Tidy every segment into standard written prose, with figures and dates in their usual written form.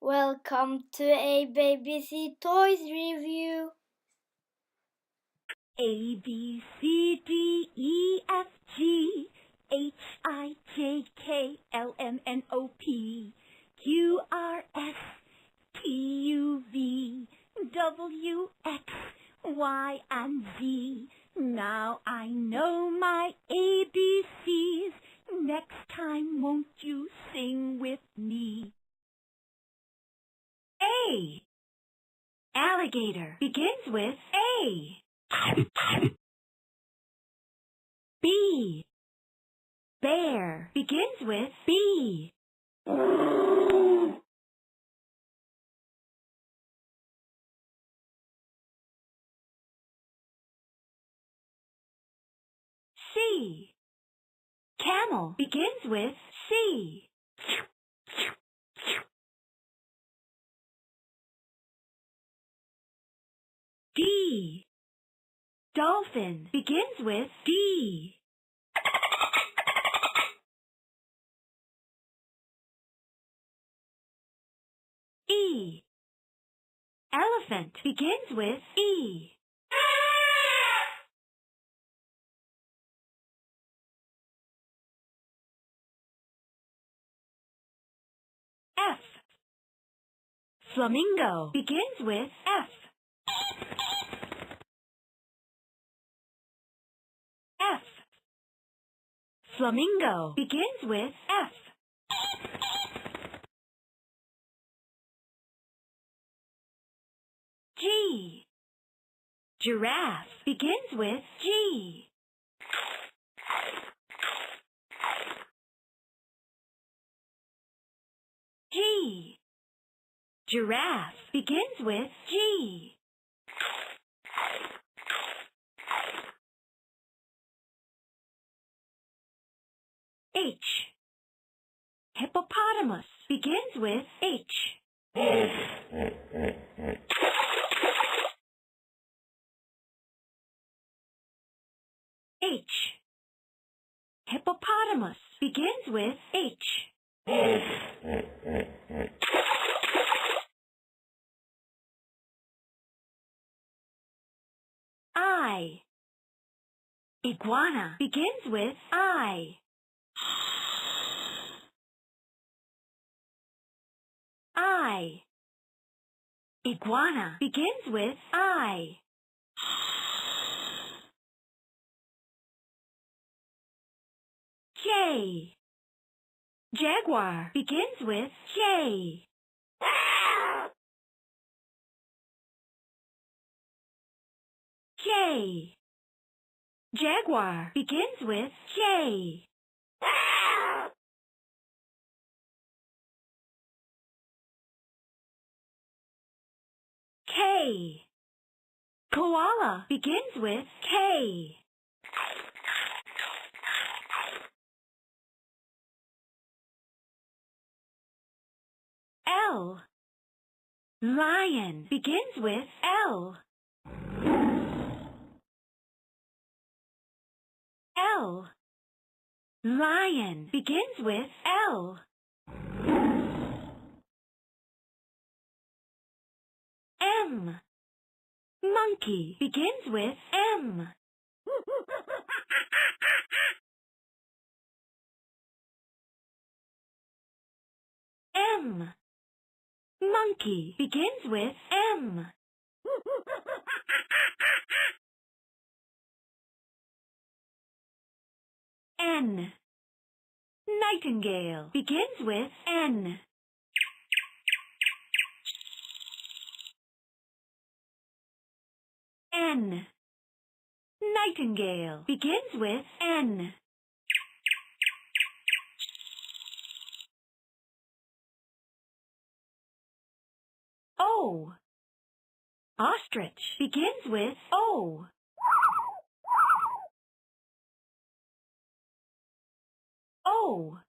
Welcome to a BBC Toys review. A, B, C, D, E, F, G, H, I, J, K, L, M, N, O, P, Q, R, S, T, U, V, W, X, Y, and Z. Now I know my ABCs. Next time, won't you sing with me? A. Alligator begins with A. B. Bear begins with B. C. Camel begins with C. D. Dolphin begins with D. E. Elephant begins with E. F. Flamingo begins with F. F. Flamingo begins with F. G. Giraffe begins with G. G. Giraffe begins with G. H. Hippopotamus begins with H. H. Hippopotamus begins with H. I. Iguana begins with I. I. Iguana begins with I. J. Jaguar begins with J. J. Jaguar begins with J. K. Koala begins with K. L. Lion begins with L. L. Lion begins with L. M. Monkey begins with M. M. Monkey begins with M. N. Nightingale begins with N. N. Nightingale begins with N. O. Ostrich begins with O. O.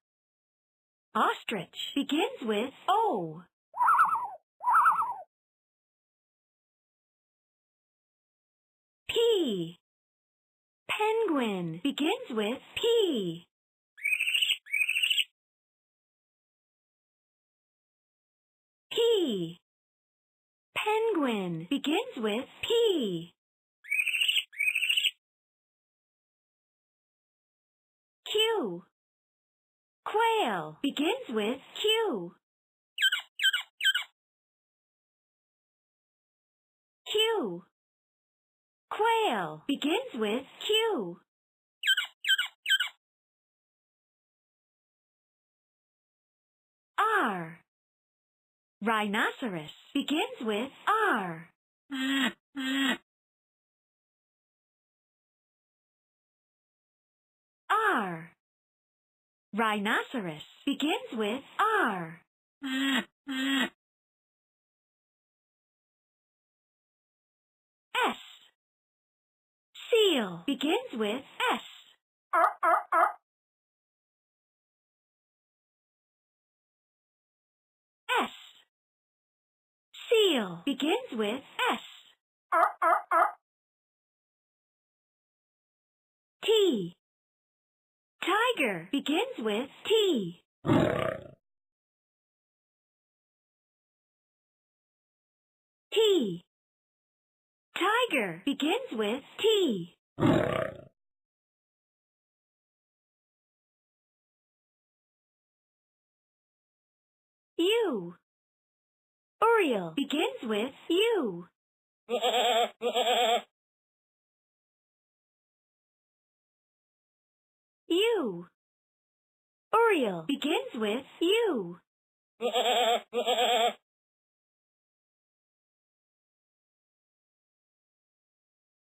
Ostrich begins with O. P. Penguin begins with P. P. P. Penguin begins with P. Q. Quail begins with Q. Q. Quail begins with Q. R. Rhinoceros begins with R. R. Rhinoceros begins with R. S. Seal begins with S. S. Seal begins with S. T. Tiger begins with T. T. Tiger begins with T. U. Oriole begins with U. U. Oriole begins with U.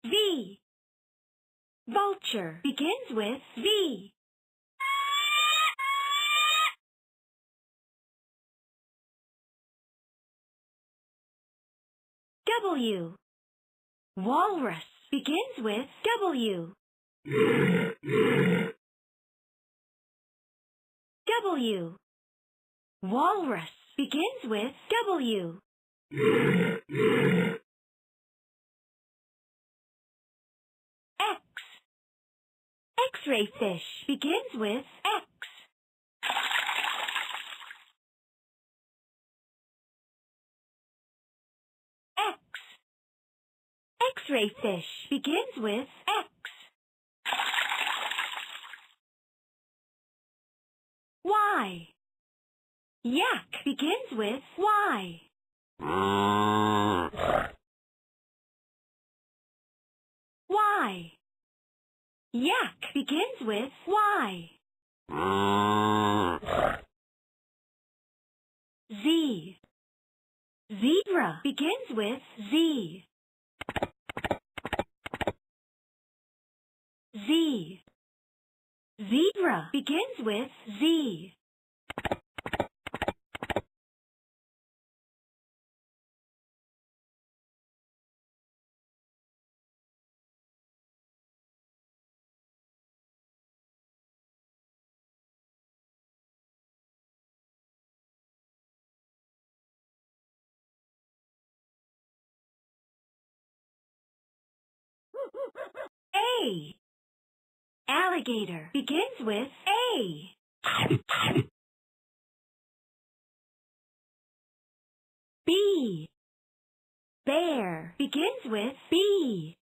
V. Vulture begins with V. W. Walrus begins with W. W. Walrus begins with W. X. X-ray fish begins with X. X. X-ray fish begins with X. Y. Yak begins with Y. Y. Yak begins with Y. Z. Zebra begins with Z. Z. Zebra begins with Z. A. Alligator begins with A. B. Bear begins with B.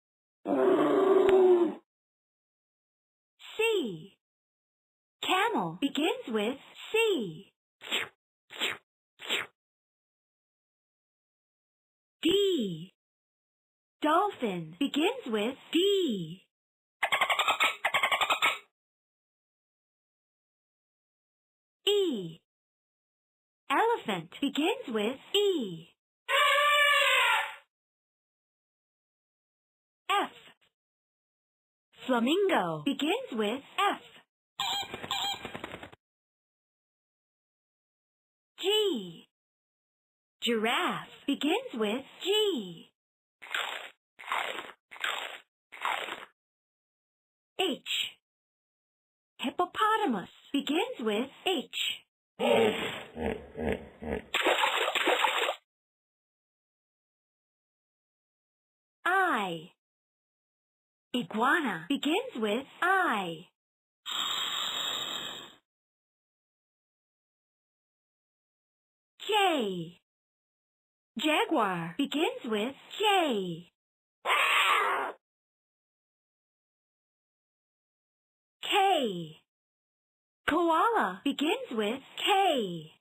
C. Camel begins with C. D. Dolphin begins with D. E. Elephant begins with E. F. Flamingo begins with F. G. Giraffe begins with G. H. Hippopotamus begins with H. I. Iguana begins with I. J. Jaguar begins with J. K. Koala begins with K.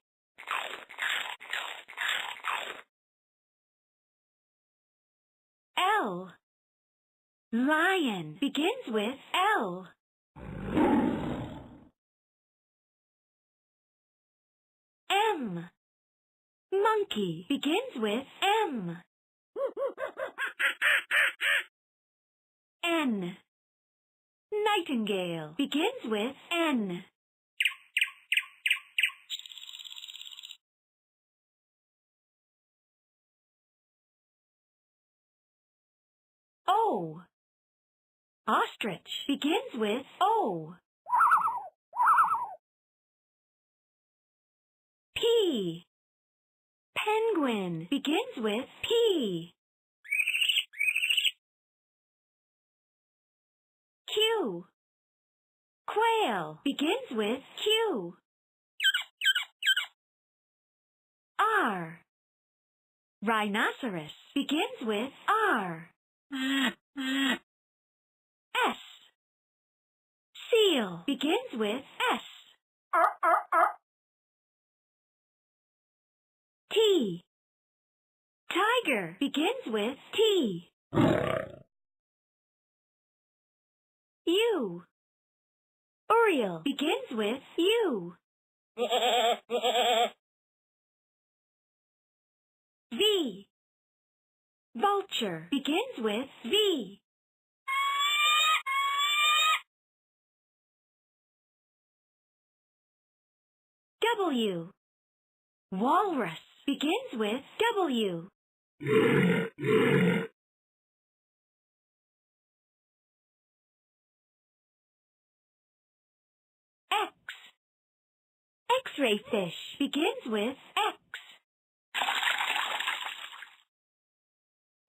L. Lion begins with L. M. Monkey begins with M. N. Nightingale begins with N. O. Ostrich begins with O. P. Penguin begins with P. Q. Quail begins with Q. R. Rhinoceros begins with R. S. Seal begins with S. T. Tiger begins with T. U. Oriole begins with U. V. Vulture begins with V. W. Walrus begins with W. X. X-ray fish begins with X.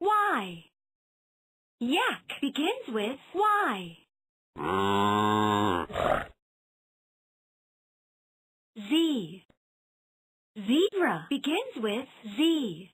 Y. Yak begins with Y. Z. Zebra begins with Z.